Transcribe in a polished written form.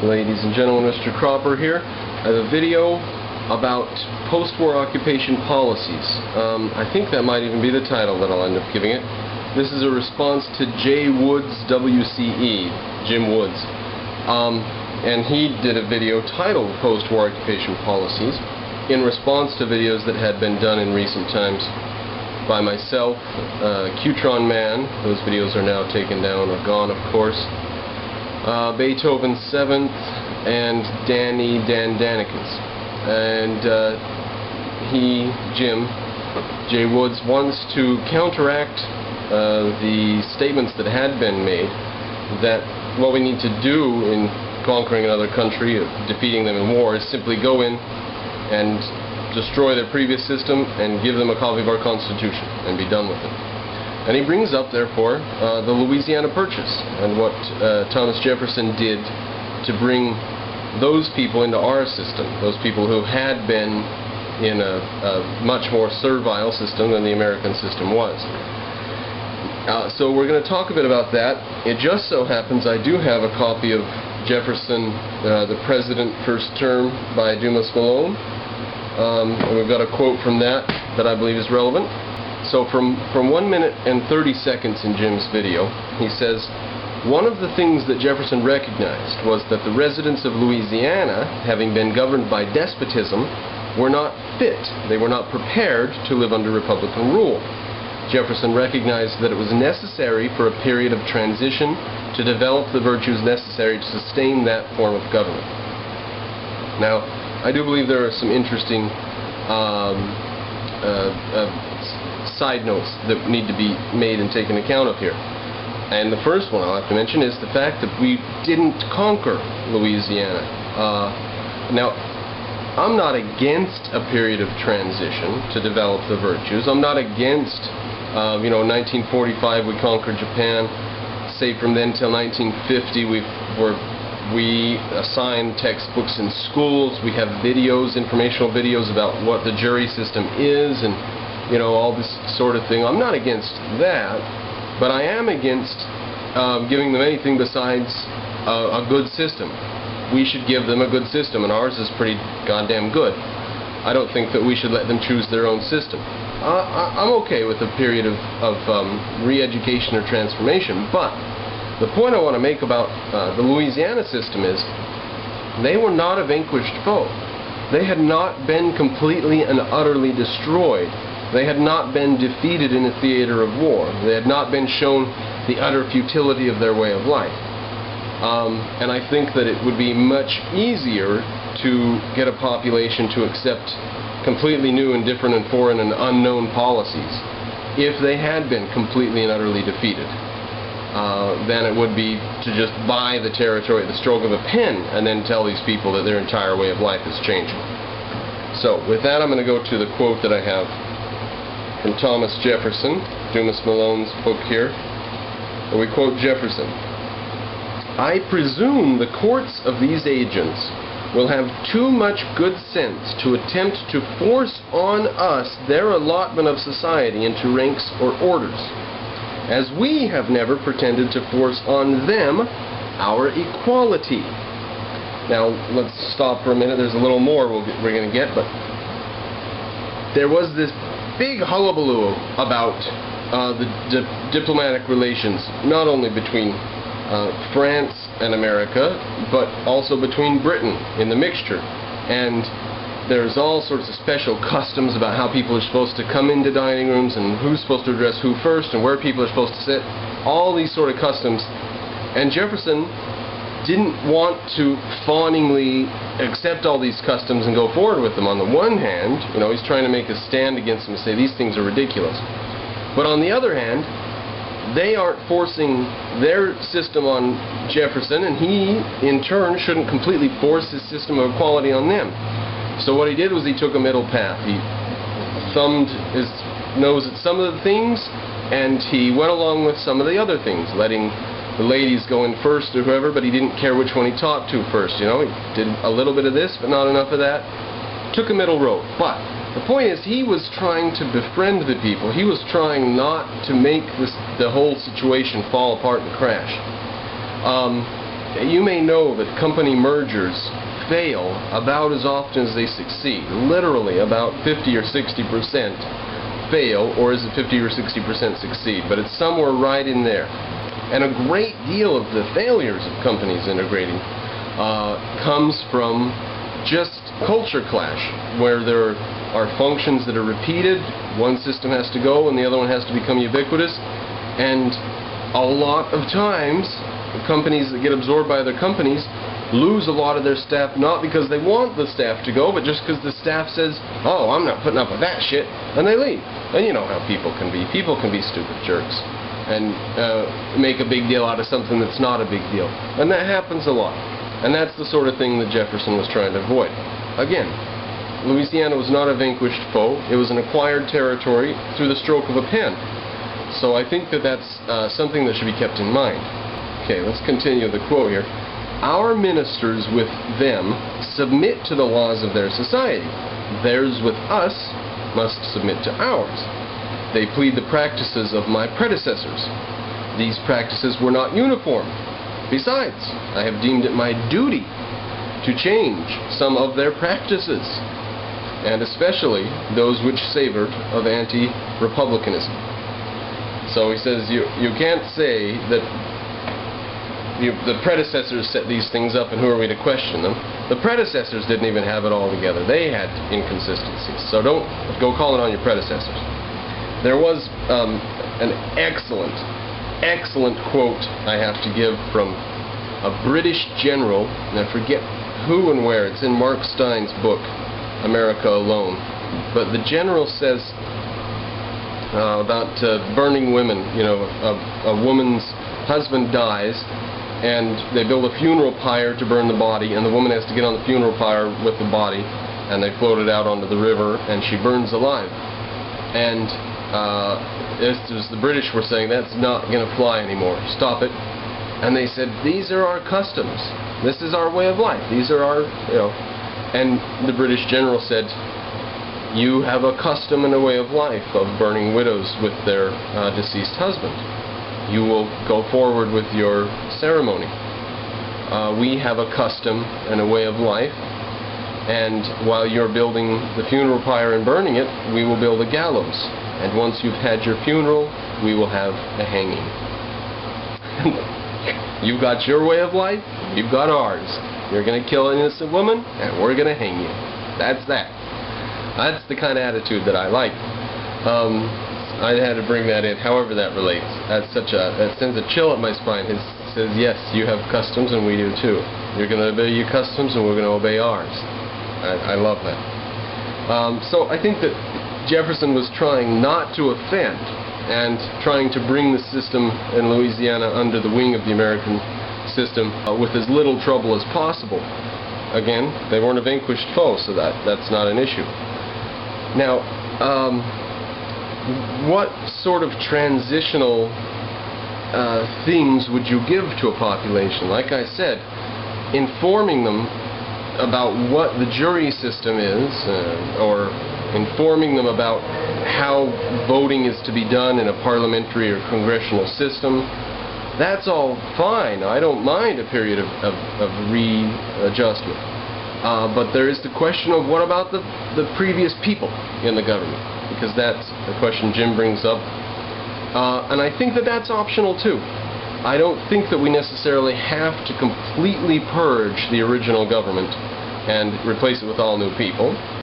Ladies and gentlemen, Mr. Cropper here. I have a video about post-war occupation policies. I think that might even be the title that I'll end up giving it. This is a response to J. Woods WCE, Jim Woods. And he did a video titled Post-War Occupation Policies in response to videos that had been done in recent times by myself, Qtron Man. Those videos are now taken down or gone, of course. Beethoven 7th, and Danny Dandanicus. And Jim J. Woods, wants to counteract the statements that had been made that what we need to do in conquering another country, defeating them in war, is simply go in and destroy their previous system and give them a copy of our Constitution and be done with it. And he brings up, therefore, the Louisiana Purchase and what Thomas Jefferson did to bring those people into our system, those people who had been in a much more servile system than the American system was. So we're going to talk a bit about that. It just so happens I do have a copy of Jefferson, the President First Term by Dumas Malone. And we've got a quote from that I believe is relevant. So from 1 minute and 30 seconds in Jim's video, he says, one of the things that Jefferson recognized was that the residents of Louisiana, having been governed by despotism, were not fit, they were not prepared to live under Republican rule. Jefferson recognized that it was necessary for a period of transition to develop the virtues necessary to sustain that form of government. Now, I do believe there are some interesting side notes that need to be made and taken account of here. And the first one I'll have to mention is the fact that we didn't conquer Louisiana. Now, I'm not against a period of transition to develop the virtues. I'm not against, 1945 we conquered Japan. Say from then till 1950 we assigned textbooks in schools. We have videos, informational videos about what the jury system is and all this sort of thing. I'm not against that, but I am against giving them anything besides a good system. We should give them a good system, and ours is pretty goddamn good. I don't think that we should let them choose their own system. I'm okay with a period of re-education or transformation, but the point I want to make about the Louisiana system is they were not a vanquished foe. They had not been completely and utterly destroyed. They had not been defeated in a theater of war. They had not been shown the utter futility of their way of life. And I think that it would be much easier to get a population to accept completely new and different and foreign and unknown policies if they had been completely and utterly defeated than it would be to just buy the territory at the stroke of a pen and then tell these people that their entire way of life is changing. So with that, I'm going to go to the quote that I have from Thomas Jefferson, Dumas Malone's book here, where we quote Jefferson. I presume the courts of these agents will have too much good sense to attempt to force on us their allotment of society into ranks or orders, as we have never pretended to force on them our equality. Now, let's stop for a minute. There's a little more we're going to get, but there was this big hullabaloo about the diplomatic relations, not only between France and America, but also between Britain in the mixture. And there's all sorts of special customs about how people are supposed to come into dining rooms and who's supposed to address who first and where people are supposed to sit. All these sort of customs. And Jefferson didn't want to fawningly accept all these customs and go forward with them. On the one hand, he's trying to make a stand against them and say these things are ridiculous. But on the other hand, they aren't forcing their system on Jefferson, and he, in turn, shouldn't completely force his system of equality on them. So what he did was he took a middle path. He thumbed his nose at some of the things, and he went along with some of the other things, letting the ladies go in first or whoever, but he didn't care which one he talked to first. He did a little bit of this, but not enough of that. Took a middle road. But the point is, he was trying to befriend the people. He was trying not to make the whole situation fall apart and crash. you may know that company mergers fail about as often as they succeed. Literally about 50 or 60% fail, or is it 50 or 60% succeed? But it's somewhere right in there. And a great deal of the failures of companies integrating comes from just culture clash, where there are functions that are repeated, one system has to go and the other one has to become ubiquitous, and a lot of times the companies that get absorbed by other companies lose a lot of their staff, not because they want the staff to go, but just because the staff says, oh, I'm not putting up with that shit, and they leave. And you know how people can be. People can be stupid jerks and make a big deal out of something that's not a big deal. And that happens a lot. And that's the sort of thing that Jefferson was trying to avoid. Again, Louisiana was not a vanquished foe. It was an acquired territory through the stroke of a pen. So I think that that's something that should be kept in mind. Okay, let's continue the quote here. Our ministers with them submit to the laws of their society. Theirs with us must submit to ours. They plead the practices of my predecessors. These practices were not uniform. Besides, I have deemed it my duty to change some of their practices, and especially those which savored of anti-republicanism. So he says you can't say that the predecessors set these things up and who are we to question them. The predecessors didn't even have it all together. They had inconsistencies. So don't go calling on your predecessors. There was an excellent quote I have to give from a British general, and I forget who and where. It's in Mark Stein's book, America Alone. But the general says about burning women. You know, a woman's husband dies, and they build a funeral pyre to burn the body, and the woman has to get on the funeral pyre with the body, and they float it out onto the river, and she burns alive. And as the British were saying, that's not going to fly anymore. Stop it. And they said, these are our customs. This is our way of life. These are our, you know. And the British general said, you have a custom and a way of life of burning widows with their deceased husband. You will go forward with your ceremony. We have a custom and a way of life, and while you're building the funeral pyre and burning it, we will build a gallows. And once you've had your funeral, we will have a hanging. You've got your way of life, you've got ours. You're going to kill an innocent woman, and we're going to hang you. That's that. That's the kind of attitude that I like. I had to bring that in, however that relates. That sends a chill up my spine. It says, yes, you have customs and we do too. You're going to obey your customs and we're going to obey ours. I love that. So I think that Jefferson was trying not to offend and trying to bring the system in Louisiana under the wing of the American system with as little trouble as possible. Again, they weren't a vanquished foe, so that's not an issue. Now, what sort of transitional things would you give to a population? Like I said, informing them about what the jury system is, or informing them about how voting is to be done in a parliamentary or congressional system, that's all fine. I don't mind a period of readjustment. But there is the question of what about the previous people in the government? Because that's the question Jim brings up. And I think that that's optional too. I don't think that we necessarily have to completely purge the original government and replace it with all new people.